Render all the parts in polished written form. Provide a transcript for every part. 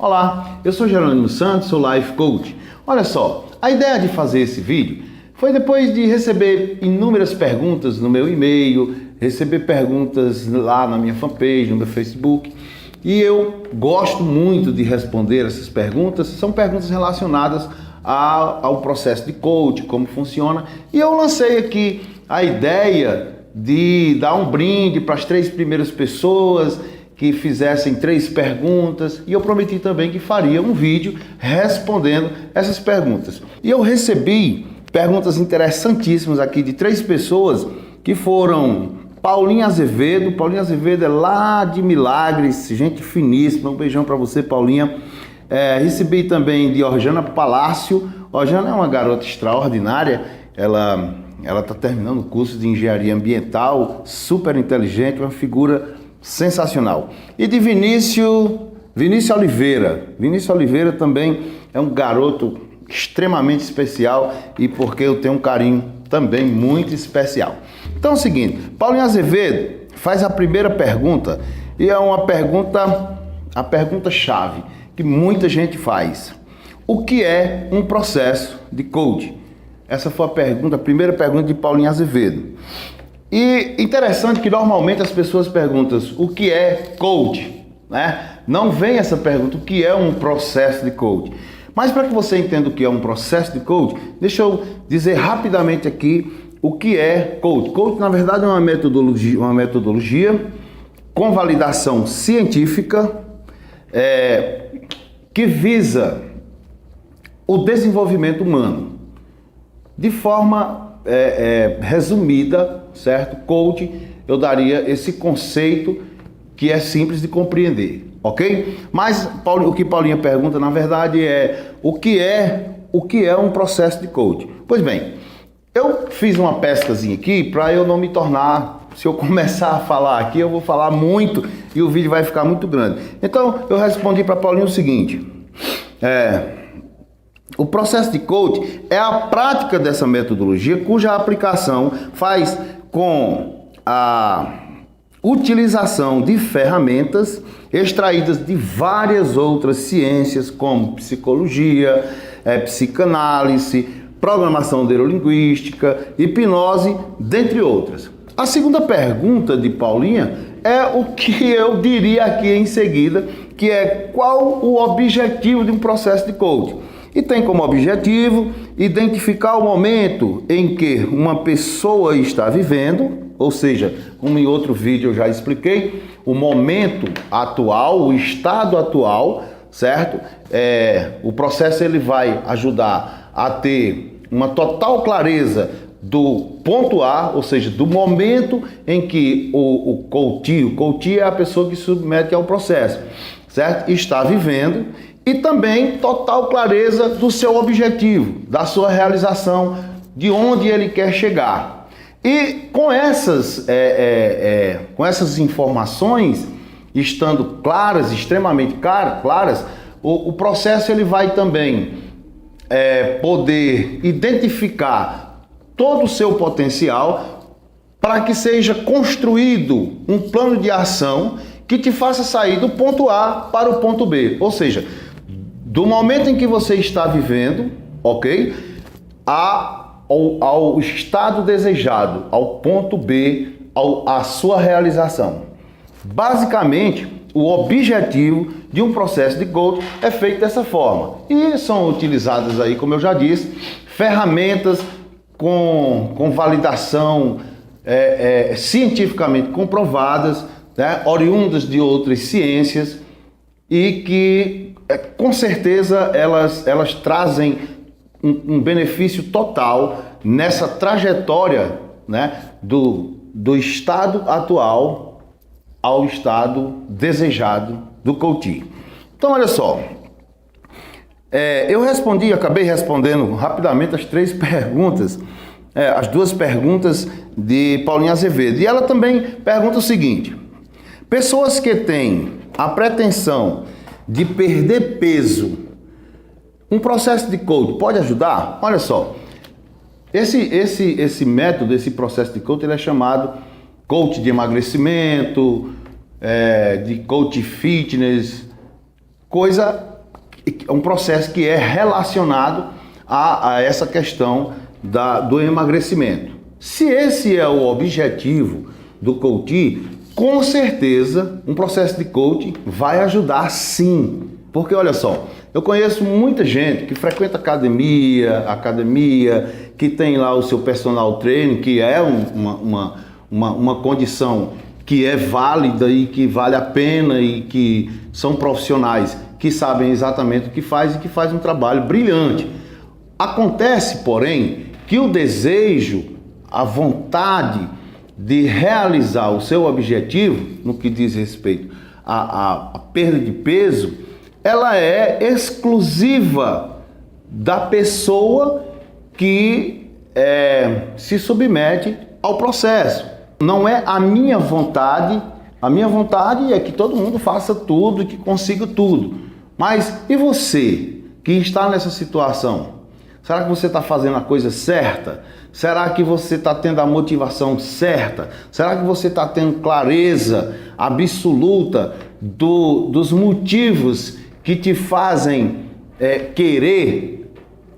Olá, eu sou Jerônimo Santos, sou Life Coach. Olha só, a ideia de fazer esse vídeo foi depois de receber inúmeras perguntas no meu e-mail, receber perguntas lá na minha fanpage, no meu Facebook, e eu gosto muito de responder essas perguntas. São perguntas relacionadas ao processo de coach, como funciona, e eu lancei aqui a ideia de dar um brinde para as 3 primeiras pessoas que fizessem 3 perguntas, e eu prometi também que faria um vídeo respondendo essas perguntas. E eu recebi perguntas interessantíssimas aqui de 3 pessoas, que foram Paulinha Azevedo. Paulinha Azevedo é lá de Milagres, gente finíssima, um beijão para você, Paulinha. Recebi também de Orjana Palácio. Orjana é uma garota extraordinária, ela está terminando o curso de engenharia ambiental, super inteligente, uma figura sensacional. E de Vinícius Oliveira. Vinícius Oliveira também é um garoto extremamente especial, e porque eu tenho um carinho também muito especial. Então é o seguinte, Paulinho Azevedo faz a primeira pergunta, e é uma pergunta, a pergunta-chave que muita gente faz. O que é um processo de coaching? Essa foi a primeira pergunta de Paulinho Azevedo. E interessante que normalmente as pessoas perguntam o que é coach, né? Não vem essa pergunta, o que é um processo de coach. Mas para que você entenda o que é um processo de coach, deixa eu dizer rapidamente aqui o que é coach. Coach, na verdade, é uma metodologia com validação científica que visa o desenvolvimento humano. De forma resumida, certo? Coach, eu daria esse conceito que é simples de compreender, ok? Mas o que Paulinha pergunta, na verdade, é o que é um processo de coach. Pois bem, eu fiz uma pescazinha aqui para eu não me tornar, se eu começar a falar aqui, eu vou falar muito e o vídeo vai ficar muito grande. Então, eu respondi para Paulinho o seguinte: o processo de coach é a prática dessa metodologia cuja aplicação faz com a utilização de ferramentas extraídas de várias outras ciências, como psicologia, psicanálise, programação neurolinguística, hipnose, dentre outras. A segunda pergunta de Paulinha é o que eu diria aqui em seguida, que é qual o objetivo de um processo de coaching. E tem como objetivo identificar o momento em que uma pessoa está vivendo, ou seja, como em outro vídeo eu já expliquei, o momento atual, o estado atual, certo? O processo ele vai ajudar a ter uma total clareza do ponto A, ou seja, do momento em que o coach é a pessoa que se submete ao processo, certo? Está vivendo. E também total clareza do seu objetivo, da sua realização, de onde ele quer chegar. E com essas informações, estando claras, extremamente claras, o processo ele vai também poder identificar todo o seu potencial para que seja construído um plano de ação que te faça sair do ponto A para o ponto B. Ou seja, do momento em que você está vivendo, ok? Ao estado desejado, ao ponto B, à sua realização. Basicamente, o objetivo de um processo de coaching é feito dessa forma. E são utilizadas aí, como eu já disse, ferramentas com validação cientificamente comprovadas, né? Oriundas de outras ciências, e que com certeza elas trazem um benefício total nessa trajetória, né, do estado atual ao estado desejado do coaching. Então olha só, eu acabei respondendo rapidamente as 3 perguntas, as 2 perguntas de Paulinha Azevedo, e ela também pergunta o seguinte: pessoas que têm a pretensão de perder peso, um processo de coaching pode ajudar? Olha só, esse método, esse processo de coaching, ele é chamado coach de emagrecimento, de coach fitness, coisa é um processo que é relacionado a essa questão do emagrecimento. Se esse é o objetivo do coaching, com certeza um processo de coaching vai ajudar sim. Porque olha só, eu conheço muita gente que frequenta academia, que tem lá o seu personal training, que é uma condição que é válida e que vale a pena e que são profissionais que sabem exatamente o que faz e que faz um trabalho brilhante. Acontece, porém, que o desejo, a vontade de realizar o seu objetivo, no que diz respeito à perda de peso, ela é exclusiva da pessoa que se submete ao processo. Não é a minha vontade é que todo mundo faça tudo e que consiga tudo. Mas e você que está nessa situação? Será que você está fazendo a coisa certa? Será que você está tendo a motivação certa? Será que você está tendo clareza absoluta dos motivos que te fazem querer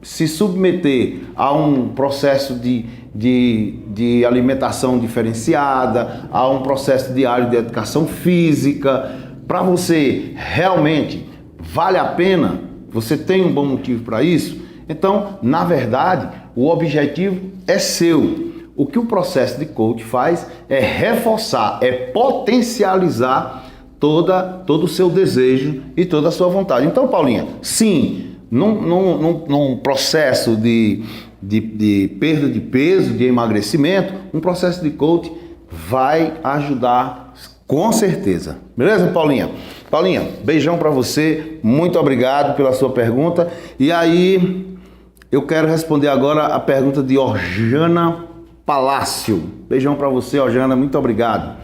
se submeter a um processo de alimentação diferenciada, a um processo diário de educação física? Para você realmente vale a pena? Você tem um bom motivo para isso? Então, na verdade, o objetivo é seu. O que o processo de coach faz é reforçar, é potencializar todo o seu desejo e toda a sua vontade. Então, Paulinha, sim, num processo de perda de peso, de emagrecimento, um processo de coach vai ajudar com certeza. Beleza, Paulinha? Paulinha, beijão para você, muito obrigado pela sua pergunta. E aí, eu quero responder agora a pergunta de Orjana Palácio. Beijão para você, Orjana, muito obrigado.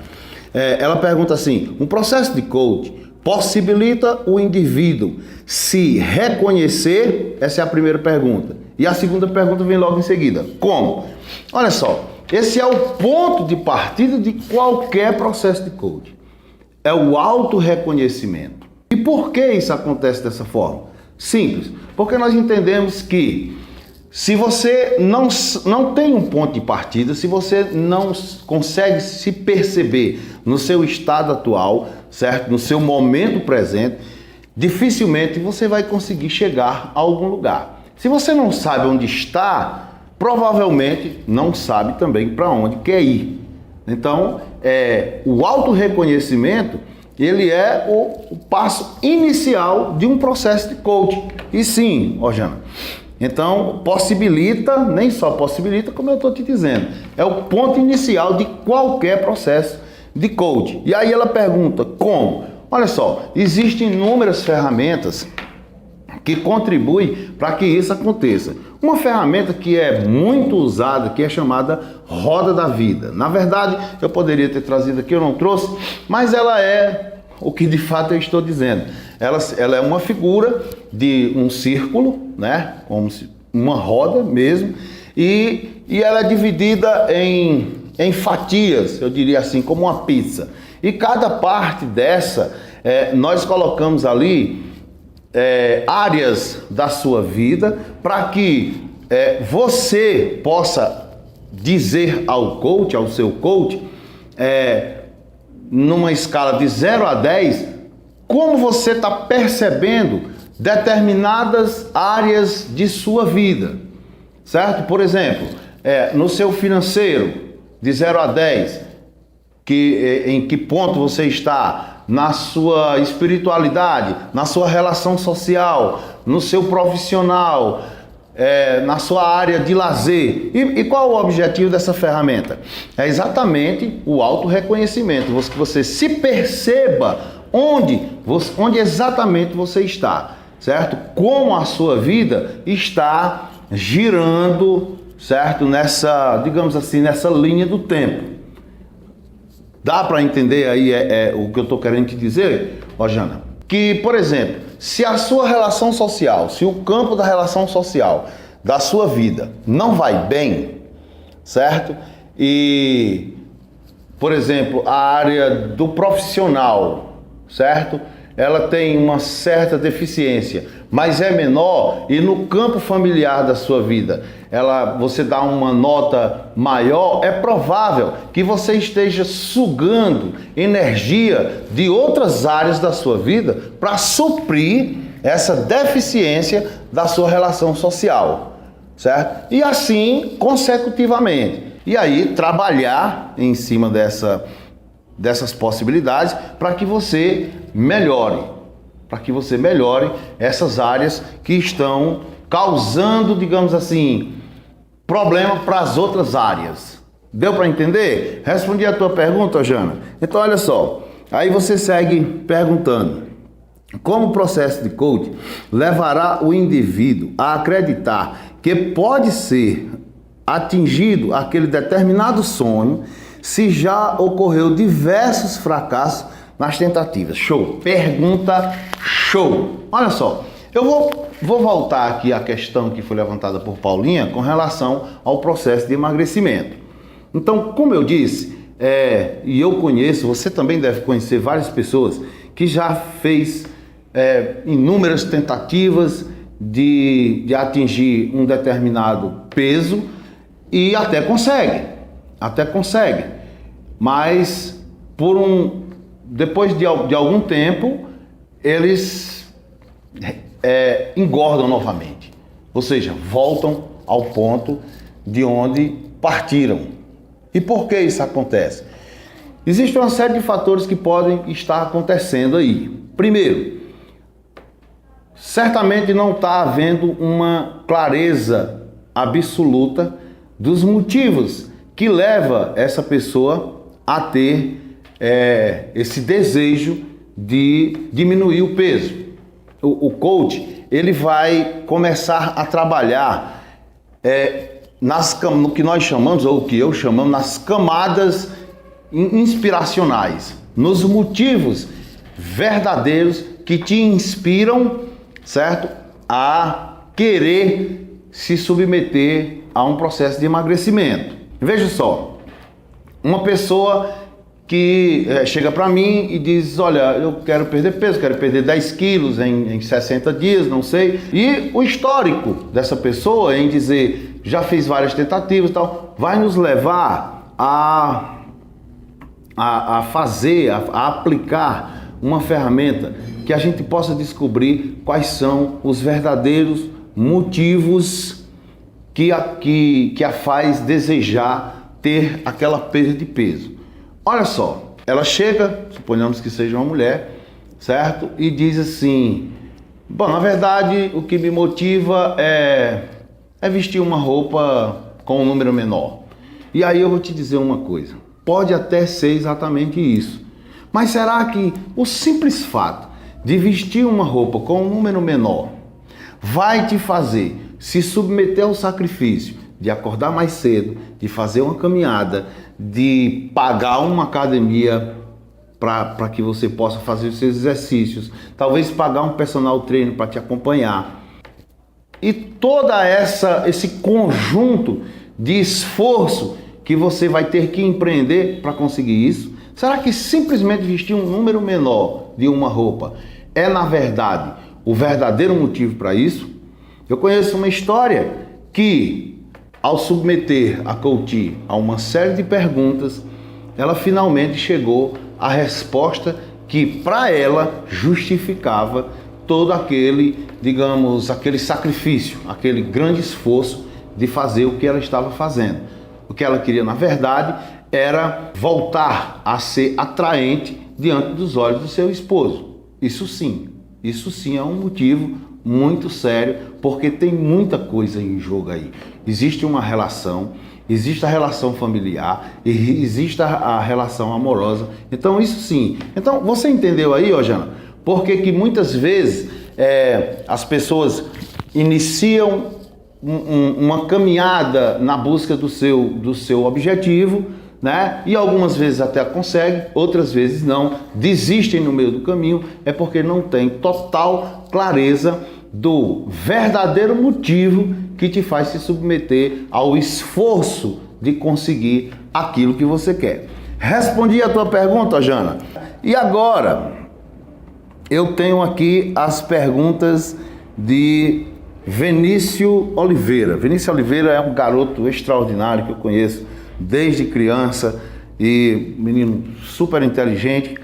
Ela pergunta assim: um processo de coach possibilita o indivíduo se reconhecer? Essa é a primeira pergunta. E a segunda pergunta vem logo em seguida. Como? Olha só, esse é o ponto de partida de qualquer processo de coach. É o autorreconhecimento. E por que isso acontece dessa forma? Simples, porque nós entendemos que se você não tem um ponto de partida, se você não consegue se perceber no seu estado atual, certo? No seu momento presente, dificilmente você vai conseguir chegar a algum lugar. Se você não sabe onde está, provavelmente não sabe também para onde quer ir. Então, o autorreconhecimento, ele é o passo inicial de um processo de coaching. E sim, Rojana, então possibilita, nem só possibilita, como eu estou te dizendo, é o ponto inicial de qualquer processo de coaching. E aí ela pergunta, como? Olha só, existem inúmeras ferramentas que contribuem para que isso aconteça. Uma ferramenta que é muito usada, que é chamada Roda da Vida. Na verdade, eu poderia ter trazido aqui, eu não trouxe, mas ela é o que de fato eu estou dizendo. Ela é uma figura de um círculo, né? Como uma roda mesmo, e ela é dividida em fatias, eu diria assim, como uma pizza. E cada parte dessa, nós colocamos ali áreas da sua vida para que você possa dizer ao coach, ao seu coach, numa escala de 0 a 10, como você está percebendo determinadas áreas de sua vida, certo? Por exemplo, no seu financeiro, de 0 a 10, em que ponto você está? Na sua espiritualidade, na sua relação social, no seu profissional, na sua área de lazer. E qual o objetivo dessa ferramenta? É exatamente o autorreconhecimento, que você se perceba onde exatamente você está, certo? Como a sua vida está girando, certo? Nessa, digamos assim, nessa linha do tempo. Dá para entender aí o que eu estou querendo te dizer, Rojana? Que, por exemplo, se a sua relação social, se o campo da relação social da sua vida não vai bem, certo? E, por exemplo, a área do profissional, certo? ela tem uma certa deficiência, mas é menor, e no campo familiar da sua vida, você dá uma nota maior, é provável que você esteja sugando energia de outras áreas da sua vida para suprir essa deficiência da sua relação social, certo? E assim consecutivamente. E aí trabalhar em cima dessas possibilidades para que você melhore, essas áreas que estão causando, digamos assim, problema para as outras áreas. Deu para entender? Respondi a tua pergunta, Jana? Então olha só, aí você segue perguntando: como o processo de coaching levará o indivíduo a acreditar que pode ser atingido aquele determinado sonho se já ocorreu diversos fracassos nas tentativas? Show! Pergunta show! Olha só, eu vou voltar aqui à questão que foi levantada por Paulinha com relação ao processo de emagrecimento. Então, como eu disse, e eu conheço, você também deve conhecer várias pessoas que já fez inúmeras tentativas de atingir um determinado peso e até consegue, mas depois de algum tempo eles engordam novamente, ou seja, voltam ao ponto de onde partiram. E por que isso acontece? Existe uma série de fatores que podem estar acontecendo aí. Primeiro, certamente não está havendo uma clareza absoluta dos motivos que leva essa pessoa a ter esse desejo de diminuir o peso. O coach, ele vai começar a trabalhar no que nós chamamos, ou o que eu chamo, nas camadas inspiracionais, nos motivos verdadeiros que te inspiram, certo? A querer se submeter a um processo de emagrecimento. Veja só, uma pessoa que chega para mim e diz: olha, eu quero perder peso, quero perder 10 quilos em 60 dias, não sei. E o histórico dessa pessoa em dizer, já fez várias tentativas e tal, vai nos levar a aplicar uma ferramenta que a gente possa descobrir quais são os verdadeiros motivos que a faz desejar ter aquela perda de peso. Olha só, ela chega, suponhamos que seja uma mulher, certo? E diz assim: bom, na verdade o que me motiva é vestir uma roupa com um número menor. E aí eu vou te dizer uma coisa, pode até ser exatamente isso, mas será que o simples fato de vestir uma roupa com um número menor vai te fazer se submeter ao sacrifício de acordar mais cedo, de fazer uma caminhada, de pagar uma academia para que você possa fazer os seus exercícios, talvez pagar um personal trainer para te acompanhar, e toda esse conjunto de esforço que você vai ter que empreender para conseguir isso? Será que simplesmente vestir um número menor de uma roupa é, na verdade, o verdadeiro motivo para isso? Eu conheço uma história que, ao submeter a coach a uma série de perguntas, ela finalmente chegou à resposta que para ela justificava todo aquele, digamos, aquele sacrifício, aquele grande esforço de fazer o que ela estava fazendo. O que ela queria, na verdade, era voltar a ser atraente diante dos olhos do seu esposo. Isso sim é um motivo muito sério, porque tem muita coisa em jogo aí. Existe uma relação, existe a relação familiar, existe a relação amorosa. Então isso sim. Então você entendeu aí, Jana? Porque que muitas vezes as pessoas iniciam uma caminhada na busca do seu objetivo, né? E algumas vezes até conseguem, outras vezes não, desistem no meio do caminho, é porque não tem total clareza do verdadeiro motivo que te faz se submeter ao esforço de conseguir aquilo que você quer. Respondi a tua pergunta, Jana. E agora, eu tenho aqui as perguntas de Vinícius Oliveira. Vinícius Oliveira é um garoto extraordinário que eu conheço desde criança e menino super inteligente,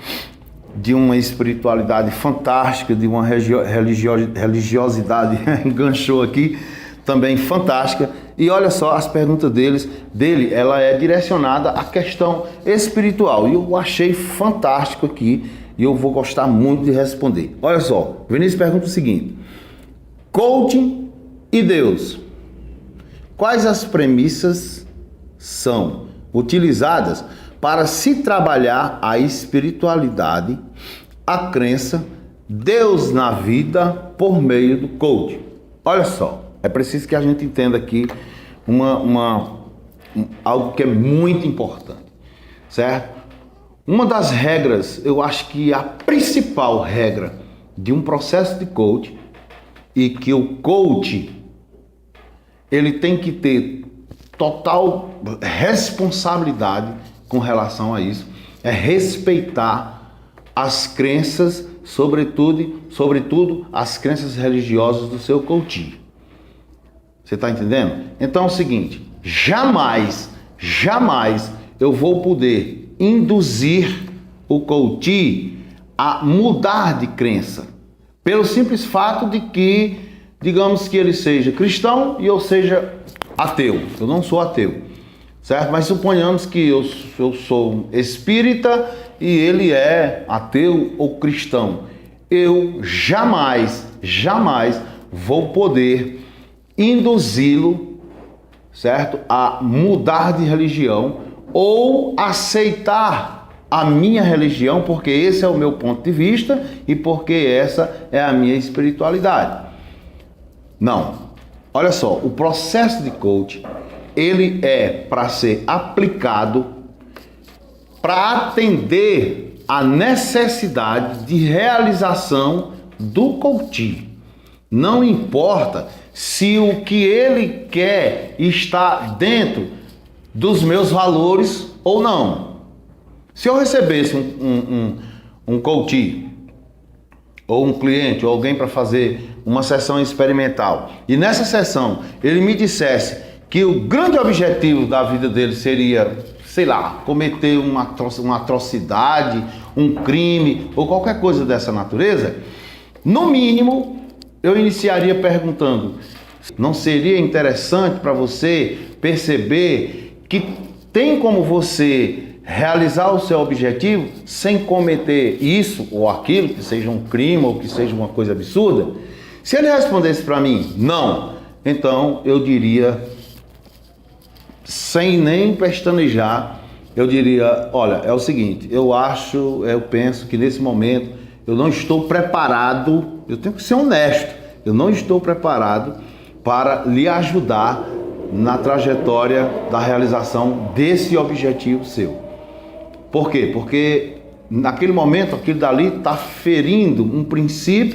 de uma espiritualidade fantástica, de uma religiosidade, enganchou aqui, também fantástica. E olha só, as perguntas dele, ela é direcionada à questão espiritual. E eu achei fantástico aqui e eu vou gostar muito de responder. Olha só, Vinícius pergunta o seguinte: coaching e Deus. Quais as premissas são utilizadas para se trabalhar a espiritualidade, a crença, Deus na vida por meio do coaching? Olha só, é preciso que a gente entenda aqui algo que é muito importante, certo? Uma das regras, eu acho que a principal regra de um processo de coaching, e que o coach ele tem que ter total responsabilidade com relação a isso, é respeitar as crenças, sobretudo as crenças religiosas do seu coach. Você está entendendo? Então é o seguinte, jamais eu vou poder induzir o coach a mudar de crença, pelo simples fato de que, digamos que ele seja cristão e eu seja ateu. Eu não sou ateu, certo? Mas suponhamos que eu sou espírita e ele é ateu ou cristão. Eu jamais vou poder induzi-lo, certo, a mudar de religião ou aceitar a minha religião, porque esse é o meu ponto de vista e porque essa é a minha espiritualidade. Não. Olha só, o processo de coaching, ele é para ser aplicado para atender a necessidade de realização do coach. Não importa se o que ele quer está dentro dos meus valores ou não. Se eu recebesse um coach, ou um cliente, ou alguém para fazer uma sessão experimental, e nessa sessão ele me dissesse que o grande objetivo da vida dele seria, sei lá, cometer uma atrocidade, um crime, ou qualquer coisa dessa natureza, no mínimo eu iniciaria perguntando: não seria interessante para você perceber que tem como você realizar o seu objetivo sem cometer isso ou aquilo, que seja um crime ou que seja uma coisa absurda? Se ele respondesse para mim não, então eu diria, sem nem pestanejar, eu diria: olha, é o seguinte, eu penso que nesse momento eu não estou preparado, eu tenho que ser honesto, eu não estou preparado para lhe ajudar na trajetória da realização desse objetivo seu. Por quê? Porque naquele momento aquilo dali está ferindo um princípio